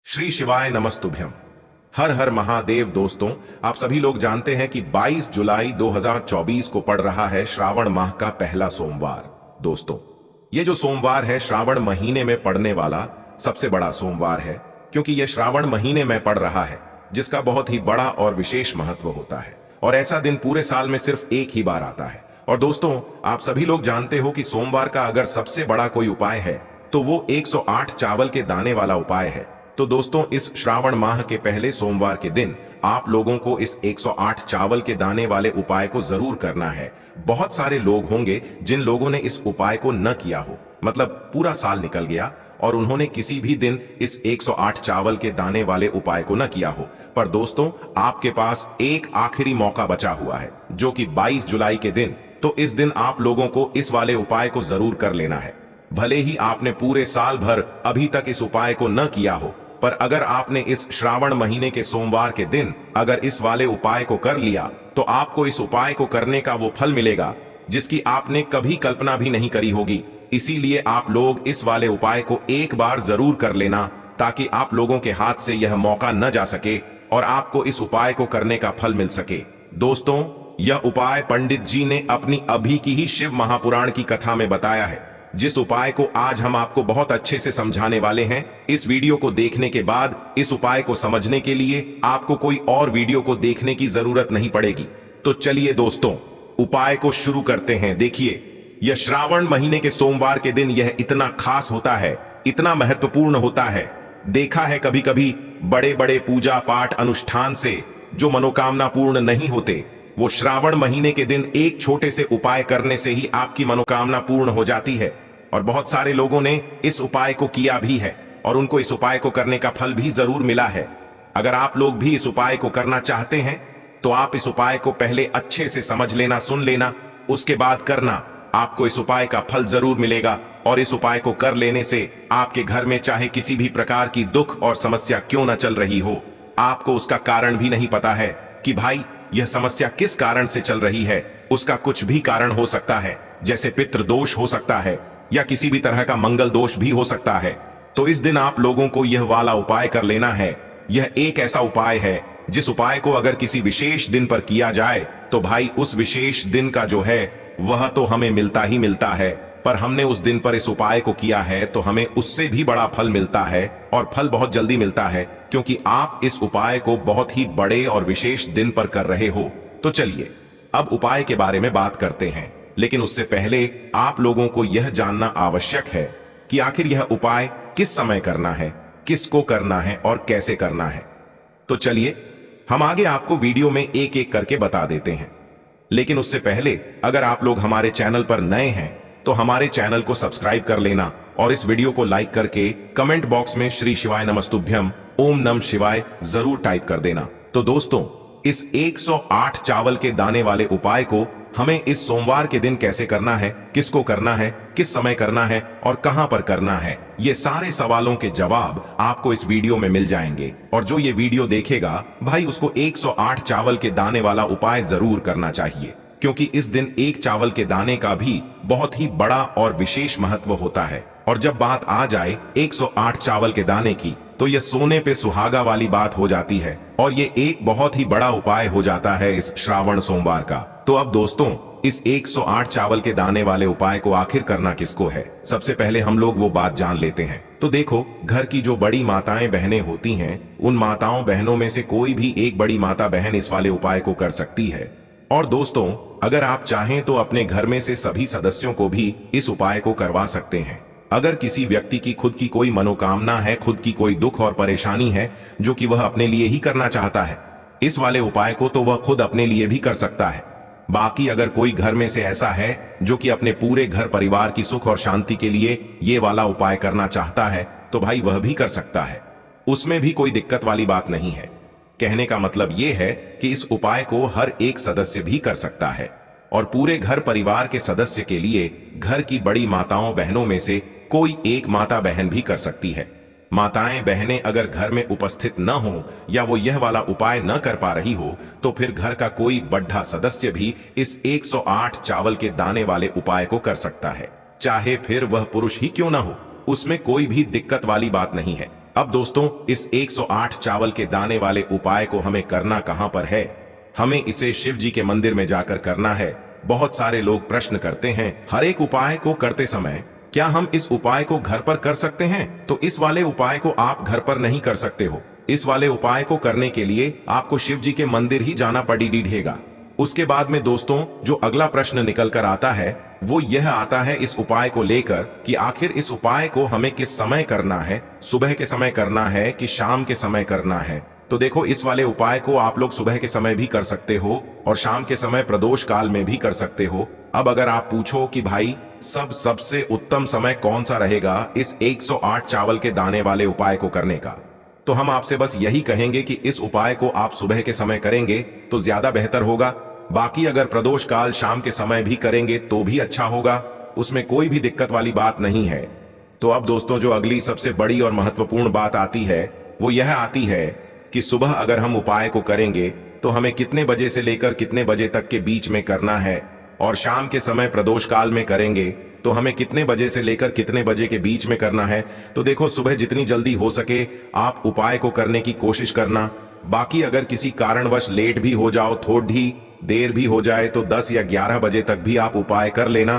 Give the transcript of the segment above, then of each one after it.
श्री शिवाय नमस्तुभ्यम। हर हर महादेव। दोस्तों, आप सभी लोग जानते हैं कि 22 जुलाई 2024 को पड़ रहा है श्रावण माह का पहला सोमवार। दोस्तों, ये जो सोमवार है श्रावण महीने में पड़ने वाला सबसे बड़ा सोमवार है, क्योंकि यह श्रावण महीने में पड़ रहा है, जिसका बहुत ही बड़ा और विशेष महत्व होता है। और ऐसा दिन पूरे साल में सिर्फ एक ही बार आता है। और दोस्तों, आप सभी लोग जानते हो कि सोमवार का अगर सबसे बड़ा कोई उपाय है तो वो 108 चावल के दाने वाला उपाय है। तो दोस्तों, इस श्रावण माह के पहले सोमवार के दिन आप लोगों को इस 108 चावल के दाने वाले उपाय को जरूर करना है। बहुत सारे लोग होंगे जिन लोगों ने इस उपाय को न किया हो, मतलब पूरा साल निकल गया और उन्होंने किसी भी दिन इस 108 चावल के दाने वाले उपाय को न किया हो। पर दोस्तों, आपके पास एक आखिरी मौका बचा हुआ है, जो कि 22 जुलाई के दिन। तो इस दिन आप लोगों को इस वाले उपाय को जरूर कर लेना है। भले ही आपने पूरे साल भर अभी तक इस उपाय को न किया हो, पर अगर आपने इस श्रावण महीने के सोमवार के दिन अगर इस वाले उपाय को कर लिया तो आपको इस उपाय को करने का वो फल मिलेगा जिसकी आपने कभी कल्पना भी नहीं करी होगी। इसीलिए आप लोग इस वाले उपाय को एक बार जरूर कर लेना, ताकि आप लोगों के हाथ से यह मौका न जा सके और आपको इस उपाय को करने का फल मिल सके। दोस्तों, यह उपाय पंडित जी ने अपनी अभी की ही शिव महापुराण की कथा में बताया है, जिस उपाय को आज हम आपको बहुत अच्छे से समझाने वाले हैं। इस वीडियो को देखने के बाद इस उपाय को समझने के लिए आपको कोई और वीडियो को देखने की जरूरत नहीं पड़ेगी। तो चलिए दोस्तों, उपाय को शुरू करते हैं। देखिए, यह श्रावण महीने के सोमवार के दिन यह इतना खास होता है, इतना महत्वपूर्ण होता है। देखा है कभी कभी बड़े बड़े पूजा पाठ अनुष्ठान से जो मनोकामना पूर्ण नहीं होते, वो श्रावण महीने के दिन एक छोटे से उपाय करने से ही आपकी मनोकामना पूर्ण हो जाती है। और बहुत सारे लोगों ने इस उपाय को किया भी है और उनको इस उपाय को करने का फल भी जरूर मिला है। अगर आप लोग भी इस उपाय को करना चाहते हैं तो आप इस उपाय को पहले अच्छे से समझ लेना, सुन लेना, उसके बाद करना। आपको इस उपाय का फल जरूर मिलेगा। और इस उपाय को कर लेने से आपके घर में चाहे किसी भी प्रकार की दुख और समस्या क्यों न चल रही हो, आपको उसका कारण भी नहीं पता है कि भाई यह समस्या किस कारण से चल रही है, उसका कुछ भी कारण हो सकता है, जैसे पितृ दोष हो सकता है या किसी भी तरह का मंगल दोष भी हो सकता है। तो इस दिन आप लोगों को यह वाला उपाय कर लेना है। यह एक ऐसा उपाय है जिस उपाय को अगर किसी विशेष दिन पर किया जाए तो भाई उस विशेष दिन का जो है वह तो हमें मिलता ही मिलता है। पर हमने उस दिन पर इस उपाय को किया है तो हमें उससे भी बड़ा फल मिलता है, और फल बहुत जल्दी मिलता है, क्योंकि आप इस उपाय को बहुत ही बड़े और विशेष दिन पर कर रहे हो। तो चलिए अब उपाय के बारे में बात करते हैं, लेकिन उससे पहले आप लोगों को यह जानना आवश्यक है कि आखिर यह उपाय किस समय करना है, किसको करना है और कैसे करना है। तो चलिए हम आगे आपको वीडियो में एक एक करके बता देते हैं। लेकिन उससे पहले अगर आप लोग हमारे चैनल पर नए हैं तो हमारे चैनल को सब्सक्राइब कर लेना और इस वीडियो को लाइक करके कमेंट बॉक्स में श्री शिवाय नमस्तुभ्यम ओम नम शिवाय जरूर टाइप कर देना। तो दोस्तों, इस 108 चावल के दाने वाले उपाय को हमें इस सोमवार के दिन कैसे करना है, किसको करना है, किस समय करना है और कहां पर करना है, ये सारे सवालों के जवाब आपको इस वीडियो में मिल जाएंगे। और जो ये वीडियो देखेगा भाई उसको 108 चावल के दाने वाला उपाय जरूर करना चाहिए, क्योंकि इस दिन एक चावल के दाने का भी बहुत ही बड़ा और विशेष महत्व होता है। और जब बात आ जाए 108 चावल के दाने की, तो यह सोने पे सुहागा वाली बात हो जाती है और ये एक बहुत ही बड़ा उपाय हो जाता है इस श्रावण सोमवार का। तो अब दोस्तों, इस 108 चावल के दाने वाले उपाय को आखिर करना किसको है, सबसे पहले हम लोग वो बात जान लेते हैं। तो देखो, घर की जो बड़ी माताएं बहनें होती हैं, उन माताओं बहनों में से कोई भी एक बड़ी माता बहन इस वाले उपाय को कर सकती है। और दोस्तों, अगर आप चाहें तो अपने घर में से सभी सदस्यों को भी इस उपाय को करवा सकते हैं। अगर किसी व्यक्ति की खुद की कोई मनोकामना है, खुद की कोई दुख और परेशानी है जो कि वह अपने लिए ही करना चाहता है इस वाले उपाय को, तो वह खुद अपने लिए भी कर सकता है। बाकी अगर कोई घर में से ऐसा है जो कि अपने पूरे घर परिवार की सुख और शांति के लिए ये वाला उपाय करना चाहता है, तो भाई वह भी कर सकता है। उसमें भी कोई दिक्कत वाली बात नहीं है। कहने का मतलब ये है कि इस उपाय को हर एक सदस्य भी कर सकता है और पूरे घर परिवार के सदस्य के लिए घर की बड़ी माताओं बहनों में से कोई एक माता बहन भी कर सकती है। माताएं बहनें अगर घर में उपस्थित न हो या वो यह वाला उपाय न कर पा रही हो, तो फिर घर का कोई बड़ा सदस्य भी इस 108 चावल के दाने वाले उपाय को कर सकता है, चाहे फिर वह पुरुष ही क्यों ना हो। उसमें कोई भी दिक्कत वाली बात नहीं है। अब दोस्तों इस 108 चावल के दाने वाले उपाय को हमें करना कहां पर है? हमें इसे शिव जी के मंदिर में जाकर करना है। बहुत सारे लोग प्रश्न करते हैं हर एक उपाय को करते समय क्या हम इस उपाय को घर पर कर सकते हैं? तो इस वाले उपाय को आप घर पर नहीं कर सकते हो। इस वाले उपाय को करने के लिए आपको शिव जी के मंदिर ही जाना पड़ेगा। उसके बाद में दोस्तों जो अगला प्रश्न निकल कर आता है वो यह आता है इस उपाय को लेकर कि आखिर इस उपाय को हमें किस समय करना है, सुबह के समय करना है कि शाम के समय करना है? तो देखो इस वाले उपाय को आप लोग सुबह के समय भी कर सकते हो और शाम के समय प्रदोष काल में भी कर सकते हो। अब अगर आप पूछो कि भाई सबसे उत्तम समय कौन सा रहेगा इस 108 चावल के दाने वाले उपाय को करने का, तो हम आपसे बस यही कहेंगे कि इस उपाय को आप सुबह के समय करेंगे तो ज्यादा बेहतर होगा। बाकी अगर प्रदोष काल शाम के समय भी करेंगे तो भी अच्छा होगा, उसमें कोई भी दिक्कत वाली बात नहीं है। तो अब दोस्तों जो अगली सबसे बड़ी और महत्वपूर्ण बात आती है वो यह आती है कि सुबह अगर हम उपाय को करेंगे तो हमें कितने बजे से लेकर कितने बजे तक के बीच में करना है, और शाम के समय प्रदोष काल में करेंगे तो हमें कितने बजे से लेकर कितने बजे के बीच में करना है। तो देखो सुबह जितनी जल्दी हो सके आप उपाय को करने की कोशिश करना। बाकी अगर किसी कारणवश लेट भी हो जाओ, थोड़ी देर भी हो जाए तो 10 या 11 बजे तक भी आप उपाय कर लेना,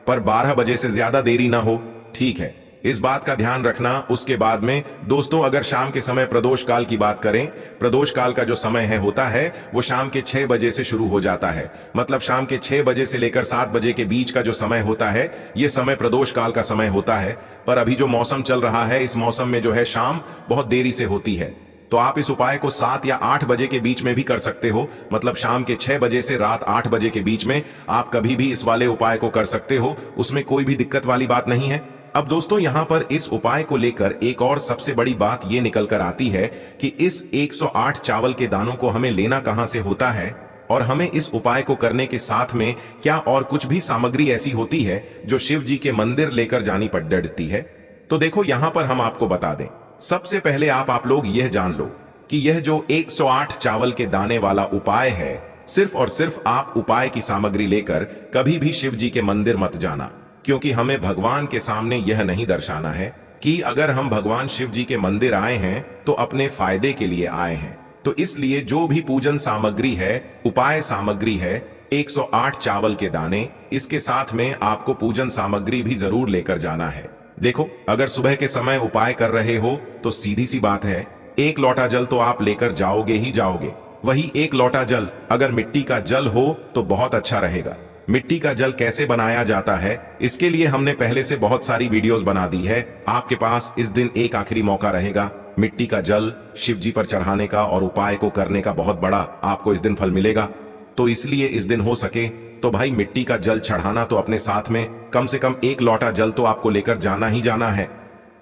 पर 12 बजे से ज्यादा देरी ना हो, ठीक है? इस बात का ध्यान रखना। उसके बाद में दोस्तों अगर शाम के समय प्रदोष काल की बात करें, प्रदोष काल का जो समय होता है वो शाम के 6 बजे से शुरू हो जाता है। मतलब शाम के 6 बजे से लेकर 7 बजे के बीच का जो समय होता है ये समय प्रदोष काल का समय होता है। पर अभी जो मौसम चल रहा है इस मौसम में जो है शाम बहुत देरी से होती है, तो आप इस उपाय को 7 या 8 बजे के बीच में भी कर सकते हो। मतलब शाम के 6 बजे से रात 8 बजे के बीच में आप कभी भी इस वाले उपाय को कर सकते हो, उसमें कोई भी दिक्कत वाली बात नहीं है। अब दोस्तों यहाँ पर इस उपाय को लेकर एक और सबसे बड़ी बात ये निकल कर आती है कि इस 108 चावल के दानों को हमें लेना कहां से होता है, और हमें इस उपाय को करने के साथ में क्या और कुछ भी सामग्री ऐसी होती है जो शिव जी के मंदिर लेकर जानी पड़ती है। तो देखो यहाँ पर हम आपको बता दें, सबसे पहले आप लोग यह जान लो कि यह जो 108 चावल के दाने वाला उपाय है, सिर्फ और सिर्फ आप उपाय की सामग्री लेकर कभी भी शिव जी के मंदिर मत जाना, क्योंकि हमें भगवान के सामने यह नहीं दर्शाना है कि अगर हम भगवान शिव जी के मंदिर आए हैं तो अपने फायदे के लिए आए हैं। तो इसलिए जो भी पूजन सामग्री है, उपाय सामग्री है, 108 चावल के दाने, इसके साथ में आपको पूजन सामग्री भी जरूर लेकर जाना है। देखो अगर सुबह के समय उपाय कर रहे हो तो सीधी सी बात है 1 लोटा जल तो आप लेकर जाओगे ही जाओगे। वही 1 लोटा जल अगर मिट्टी का जल हो तो बहुत अच्छा रहेगा। मिट्टी का जल कैसे बनाया जाता है इसके लिए हमने पहले से बहुत सारी वीडियोस बना दी है। आपके पास इस दिन एक आखिरी मौका रहेगा मिट्टी का जल शिव जी पर चढ़ाने का और उपाय को करने का, बहुत बड़ा आपको इस दिन फल मिलेगा। तो इसलिए इस दिन हो सके तो भाई मिट्टी का जल चढ़ाना तो अपने साथ में कम से कम 1 लोटा जल तो आपको लेकर जाना ही जाना है।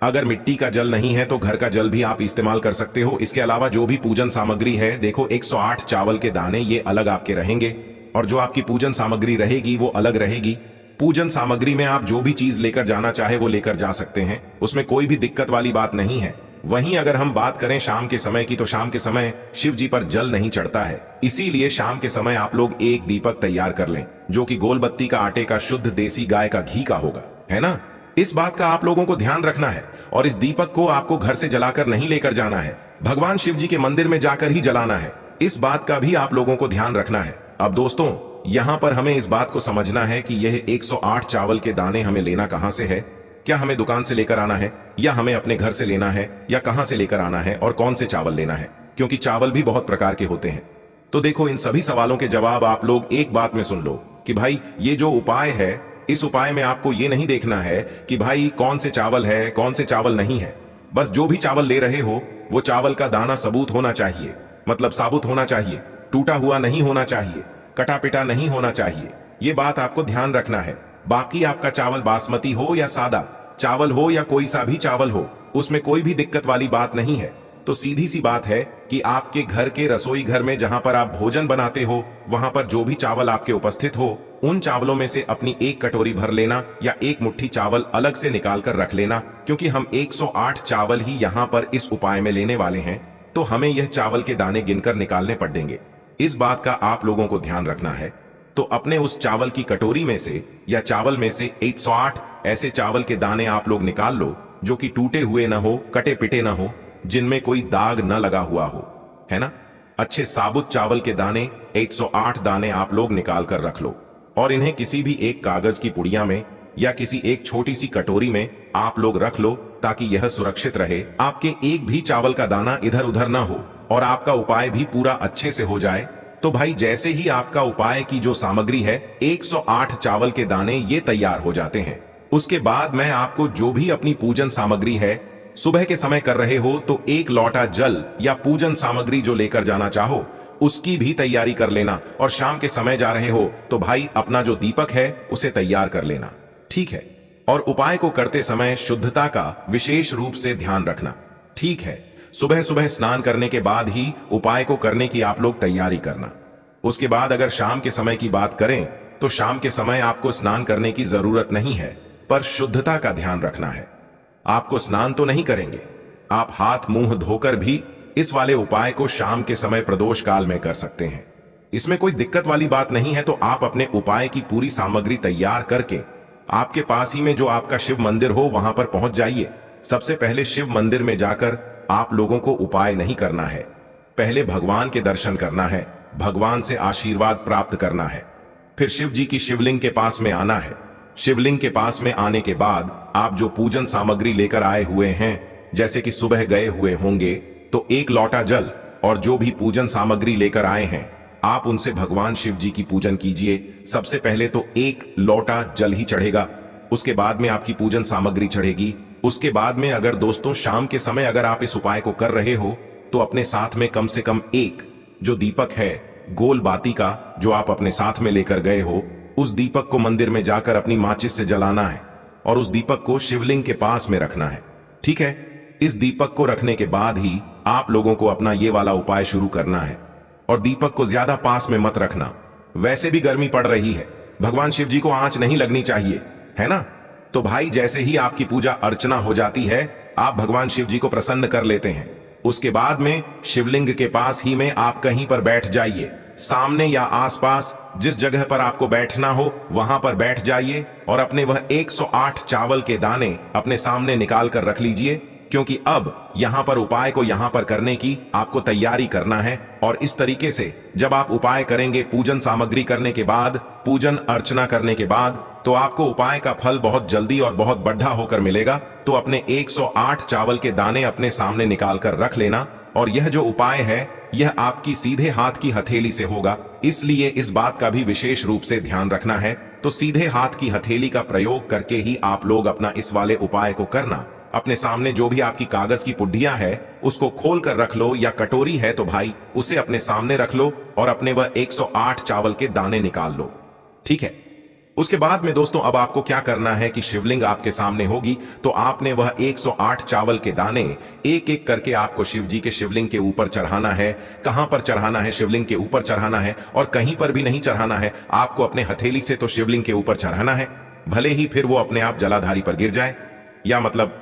अगर मिट्टी का जल नहीं है तो घर का जल भी आप इस्तेमाल कर सकते हो। इसके अलावा जो भी पूजन सामग्री है, देखो 108 चावल के दाने ये अलग आपके रहेंगे और जो आपकी पूजन सामग्री रहेगी वो अलग रहेगी। पूजन सामग्री में आप जो भी चीज लेकर जाना चाहे वो लेकर जा सकते हैं, उसमें कोई भी दिक्कत वाली बात नहीं है। वहीं अगर हम बात करें शाम के समय की, तो शाम के समय शिव जी पर जल नहीं चढ़ता है, इसीलिए शाम के समय आप लोग एक दीपक तैयार कर लें जो कि गोल बत्ती का आटे का शुद्ध देसी गाय का घी का होगा, है ना? इस बात का आप लोगों को ध्यान रखना है। और इस दीपक को आपको घर से जलाकर नहीं लेकर जाना है, भगवान शिव जी के मंदिर में जाकर ही जलाना है। इस बात का भी आप लोगों को ध्यान रखना है। अब दोस्तों यहाँ पर हमें इस बात को समझना है कि यह 108 चावल के दाने हमें लेना कहां से है। क्या हमें दुकान से लेकर आना है या हमें अपने घर से लेना है, या कहां से लेकर आना है और कौन से चावल लेना है, क्योंकि चावल भी बहुत प्रकार के होते हैं। तो देखो इन सभी सवालों के जवाब आप लोग एक बात में सुन लो कि भाई ये जो उपाय है, इस उपाय में आपको ये नहीं देखना है कि भाई कौन से चावल है कौन से चावल नहीं है। बस जो भी चावल ले रहे हो वो चावल का दाना सबूत होना चाहिए, मतलब साबुत होना चाहिए, टूटा हुआ नहीं होना चाहिए, कटा पिटा नहीं होना चाहिए। ये बात आपको ध्यान रखना है। बाकी आपका चावल बासमती हो या सादा चावल हो या कोई सा भी चावल हो, उसमें कोई भी दिक्कत वाली बात नहीं है। तो सीधी सी बात है कि आपके घर के रसोई घर में जहां पर आप भोजन बनाते हो, वहां पर जो भी चावल आपके उपस्थित हो, उन चावलों में से अपनी एक कटोरी भर लेना या एक मुट्ठी चावल अलग से निकाल कर रख लेना, क्योंकि हम 108 चावल ही यहाँ पर इस उपाय में लेने वाले हैं, तो हमें यह चावल के दाने गिनकर निकालने पड़ेंगे। इस बात का आप लोगों को ध्यान रखना है। तो अपने उस चावल की कटोरी में से या चावल में से 108 ऐसे चावल के दाने आप लोग निकाल लो जो कि टूटे हुए ना हो, कटे पिटे ना हो, जिनमें कोई दाग न लगा हुआ हो, है ना। अच्छे साबुत चावल के दाने 108 दाने आप लोग निकाल कर रख लो और इन्हें किसी भी एक कागज की पुड़िया में या किसी एक छोटी सी कटोरी में आप लोग रख लो, ताकि यह सुरक्षित रहे, आपके एक भी चावल का दाना इधर उधर ना हो और आपका उपाय भी पूरा अच्छे से हो जाए। तो भाई जैसे ही आपका उपाय की जो सामग्री है 108 चावल के दाने ये तैयार हो जाते हैं, उसके बाद मैं आपको जो भी अपनी पूजन सामग्री है, सुबह के समय कर रहे हो तो एक लोटा जल या पूजन सामग्री जो लेकर जाना चाहो उसकी भी तैयारी कर लेना, और शाम के समय जा रहे हो तो भाई अपना जो दीपक है उसे तैयार कर लेना, ठीक है। और उपाय को करते समय शुद्धता का विशेष रूप से ध्यान रखना, ठीक है। सुबह सुबह स्नान करने के बाद ही उपाय को करने की आप लोग तैयारी करना। उसके बाद अगर शाम के समय की बात करें तो शाम के समय आपको स्नान करने की जरूरत नहीं है, पर शुद्धता का ध्यान रखना है। आपको स्नान तो नहीं करेंगे, आप हाथ मुंह धोकर भी इस वाले उपाय को शाम के समय प्रदोष काल में कर सकते हैं। इसमें कोई दिक्कत वाली बात नहीं है। तो आप अपने उपाय की पूरी सामग्री तैयार करके आपके पास ही में जो आपका शिव मंदिर हो वहां पर पहुंच जाइए। सबसे पहले शिव मंदिर में जाकर आप लोगों को उपाय नहीं करना है, पहले भगवान के दर्शन करना है, भगवान से आशीर्वाद प्राप्त करना है, फिर शिव जी की शिवलिंग के पास में आना है। शिवलिंग के पास में आने के बाद आप जो पूजन सामग्री लेकर आए हुए हैं, जैसे कि सुबह गए हुए होंगे तो एक लोटा जल और जो भी पूजन सामग्री लेकर आए हैं आप उनसे भगवान शिव जी की पूजन कीजिए। सबसे पहले तो एक लोटा जल ही चढ़ेगा, उसके बाद में आपकी पूजन सामग्री चढ़ेगी। उसके बाद में अगर दोस्तों शाम के समय अगर आप इस उपाय को कर रहे हो तो अपने साथ में कम से कम एक जो दीपक है गोल बाती का जो आप अपने साथ में लेकर गए हो, उस दीपक को मंदिर में जाकर अपनी माचिस से जलाना है और उस दीपक को शिवलिंग के पास में रखना है, ठीक है। इस दीपक को रखने के बाद ही आप लोगों को अपना ये वाला उपाय शुरू करना है और दीपक को ज्यादा पास में मत रखना। वैसे भी गर्मी पड़ रही है, भगवान शिव जी को आंच नहीं लगनी चाहिए, है ना। तो भाई जैसे ही आपकी पूजा अर्चना हो जाती है आप भगवान शिव जी को प्रसन्न कर लेते हैं। उसके बाद में शिवलिंग के पास ही में आप कहीं पर बैठ जाइए, सामने या आसपास जिस जगह पर आपको बैठना हो वहां पर बैठ जाइए और अपने वह 108 चावल के दाने अपने सामने निकाल कर रख लीजिए, क्योंकि अब यहां पर उपाय को यहां पर करने की आपको तैयारी करना है। और इस तरीके से जब आप उपाय करेंगे, पूजन सामग्री करने के बाद, पूजन अर्चना करने के बाद, तो आपको उपाय का फल बहुत जल्दी और बहुत बढ़ा होकर मिलेगा। तो अपने 108 चावल के दाने अपने सामने निकाल कर रख लेना। और यह जो उपाय है यह आपकी सीधे हाथ की हथेली से होगा, इसलिए इस बात का भी विशेष रूप से ध्यान रखना है। तो सीधे हाथ की हथेली का प्रयोग करके ही आप लोग अपना इस वाले उपाय को करना। अपने सामने जो भी आपकी कागज की पुड्डियां है उसको खोल कर रख लो, या कटोरी है तो भाई उसे अपने सामने रख लो और अपने वह 108 चावल के दाने निकाल लो, ठीक है। उसके बाद में दोस्तों अब आपको क्या करना है कि शिवलिंग आपके सामने होगी तो आपने वह 108 चावल के दाने एक एक करके आपको शिव जी के शिवलिंग के ऊपर चढ़ाना है। कहां पर चढ़ाना है? शिवलिंग के ऊपर चढ़ाना है, और कहीं पर भी नहीं चढ़ाना है, आपको अपने हथेली से तो शिवलिंग के ऊपर चढ़ाना है। भले ही फिर वो अपने आप जलाधारी पर गिर जाए, या मतलब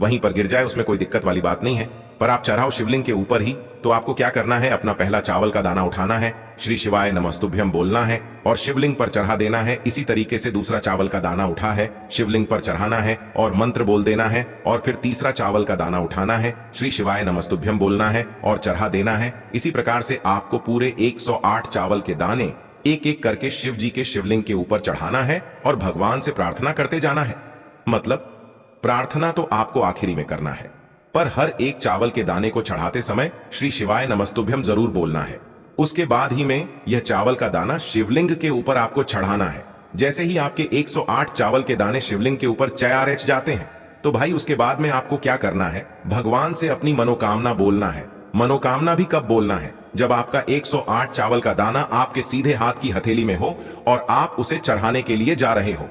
वहीं पर गिर जाए, उसमें कोई दिक्कत वाली बात नहीं है, पर आप चढ़ाओ शिवलिंग के ऊपर ही। तो आपको क्या करना है, अपना पहला चावल का दाना उठाना है, श्री शिवाय नमस्तुभ्यम बोलना है और शिवलिंग पर चढ़ा देना है। इसी तरीके से दूसरा चावल का दाना उठा है, शिवलिंग पर चढ़ाना है और मंत्र बोल देना है। और फिर तीसरा चावल का दाना उठाना है, श्री शिवाय नमस्तुभ्यम बोलना है और चढ़ा देना है। इसी प्रकार से आपको पूरे 108 चावल के दाने एक एक करके शिव जी के शिवलिंग के ऊपर चढ़ाना है और भगवान से प्रार्थना करते जाना है। मतलब प्रार्थना तो आपको आखिरी में करना है, पर हर एक चावल के दाने को चढ़ाते समय श्री शिवाय नमस्तुभ्यम जरूर बोलना है। उसके बाद ही में यह चावल का दाना शिवलिंग के ऊपर आपको चढ़ाना है। जैसे ही आपके 108 चावल के दाने शिवलिंग के ऊपर चयारेच जाते हैं तो भाई उसके बाद में आपको क्या करना है, भगवान से अपनी मनोकामना बोलना है। मनोकामना भी कब बोलना है? जब आपका 108 चावल का दाना आपके सीधे हाथ की हथेली में हो और आप उसे चढ़ाने के लिए जा रहे हो।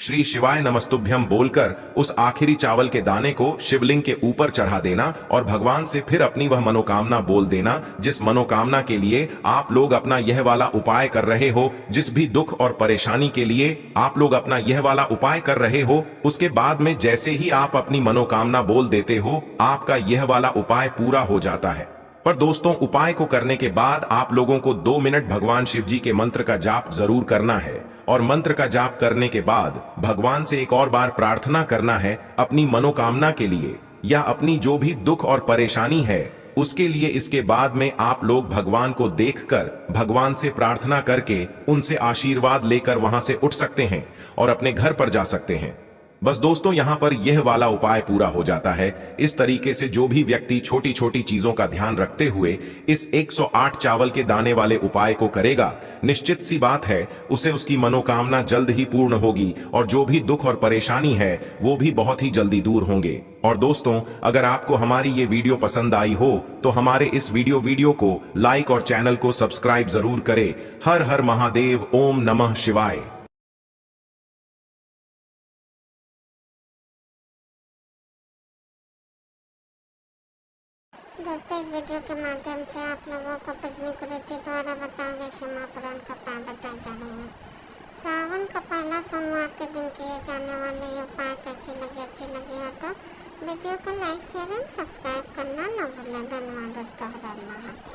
श्री शिवाय नमस्तुभ्यम बोलकर उस आखिरी चावल के दाने को शिवलिंग के ऊपर चढ़ा देना और भगवान से फिर अपनी वह मनोकामना बोल देना, जिस मनोकामना के लिए आप लोग अपना यह वाला उपाय कर रहे हो, जिस भी दुख और परेशानी के लिए आप लोग अपना यह वाला उपाय कर रहे हो। उसके बाद में जैसे ही आप अपनी मनोकामना बोल देते हो, आपका यह वाला उपाय पूरा हो जाता है पर दोस्तों, उपाय को करने के बाद आप लोगों को 2 मिनट भगवान शिव जी के मंत्र का जाप जरूर करना है और मंत्र का जाप करने के बाद भगवान से एक और बार प्रार्थना करना है अपनी मनोकामना के लिए या अपनी जो भी दुख और परेशानी है उसके लिए। इसके बाद में आप लोग भगवान को देखकर भगवान से प्रार्थना करके उनसे आशीर्वाद लेकर वहां से उठ सकते हैं और अपने घर पर जा सकते हैं। बस दोस्तों, यहां पर यह वाला उपाय पूरा हो जाता है। इस तरीके से जो भी व्यक्ति छोटी छोटी चीजों का ध्यान रखते हुए इस 108 चावल के दाने वाले उपाय को करेगा, निश्चित सी बात है उसे उसकी मनोकामना जल्द ही पूर्ण होगी और जो भी दुख और परेशानी है वो भी बहुत ही जल्दी दूर होंगे। और दोस्तों, अगर आपको हमारी ये वीडियो पसंद आई हो तो हमारे इस वीडियो को लाइक और चैनल को सब्सक्राइब जरूर करें। हर हर महादेव, ओम नमः शिवाय। दोस्तों, इस वीडियो के माध्यम से आप लोगों को पत्नी कुरुचि द्वारा बताए गए शिव महापुराण का उपाय बताए जा रहे हैं। सावन का पहला सोमवार के दिन किए जाने वाले ये उपाय कैसे लगे, अच्छी लगी हो तो वीडियो को लाइक शेयर एंड सब्सक्राइब करना न भूलें। धन्यवाद दोस्तों। हर हर महादेव।